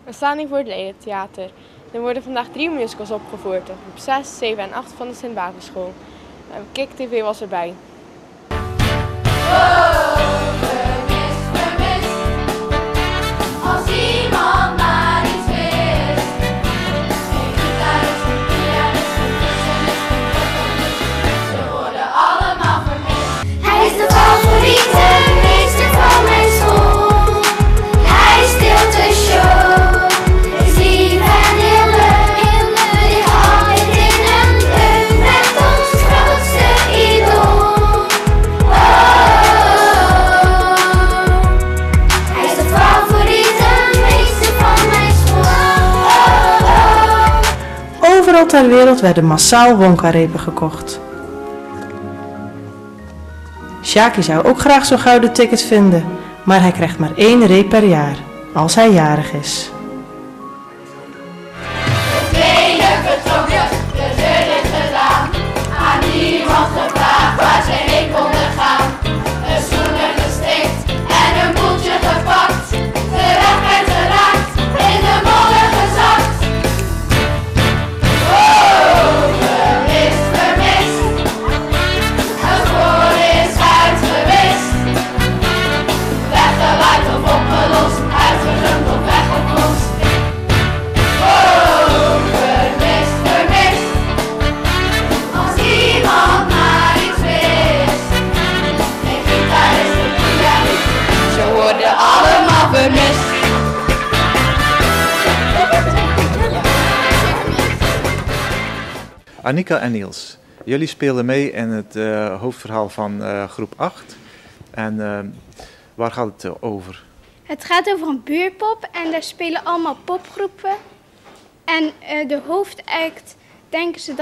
We staan hier voor het Ledentheater. Er worden vandaag 3 musicals opgevoerd op groep 6, 7 en 8 van de Sint-Basisschool. Kik TV was erbij. Als iemand maar iets wist. Ze worden allemaal vermist. Hij is de favoriete meester van mijn school. Hij stilt de show. Is lief en heel leuk. Ligt altijd in een deuk met ons grootste idool. Hij is de favoriete meester van mijn school. Overal ter wereld werden massaal Wonka-repen gekocht. Sjaki zou ook graag zo'n gouden ticket vinden, maar hij krijgt maar 1 reep per jaar, als hij jarig is. De benen vertrokken, de deur is gedaan. Aan niemand gevraagd waar ze heen konden gaan. Een schoenen gestrikt en een boeltje gepakt. De weg werd geraakt, in de modder gezakt. Vermist, vermist. Een spoor is uitgewist. Weggewaaid of opgelost, uitgedrumd of weggekost. Vermist, vermist. Als iemand maar iets wist. Geen gitarist, een pianist. Ze worden allemaal vermist. Annika en Niels, jullie spelen mee in het hoofdverhaal van groep 8. En waar gaat het over? Het gaat over een buurpop en daar spelen allemaal popgroepen. En de hoofdact denken ze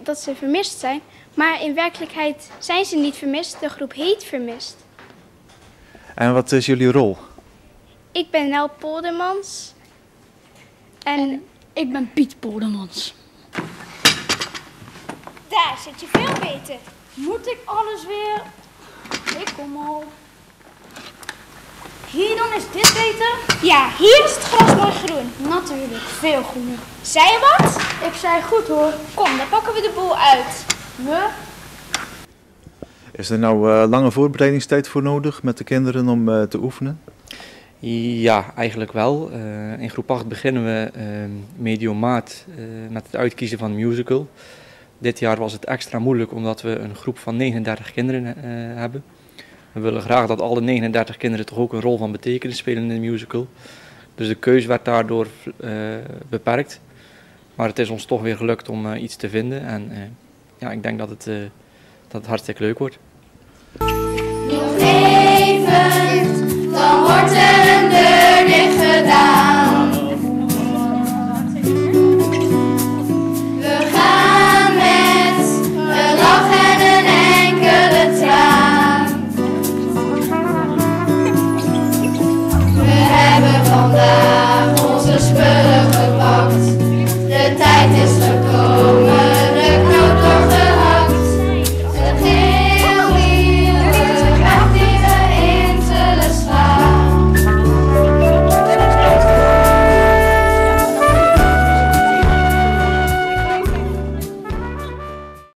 dat ze vermist zijn. Maar in werkelijkheid zijn ze niet vermist. De groep heet Vermist. En wat is jullie rol? Ik ben Nel Poldermans. En Ik ben Piet Poldermans. daar zit je veel beter. Moet ik alles weer? Ik kom al. Hier dan is dit beter? Ja, hier is het gras mooi groen. Natuurlijk, veel groener. Zei je wat? Ik zei goed hoor. Kom, dan pakken we de boel uit. Is er nou lange voorbereidingstijd voor nodig met de kinderen om te oefenen? Ja, eigenlijk wel. In groep 8 beginnen we medio maart met het uitkiezen van een musical. Dit jaar was het extra moeilijk omdat we een groep van 39 kinderen hebben. We willen graag dat alle 39 kinderen toch ook een rol van betekenis spelen in de musical. Dus de keuze werd daardoor beperkt. Maar het is ons toch weer gelukt om iets te vinden. En ja, ik denk dat het hartstikke leuk wordt.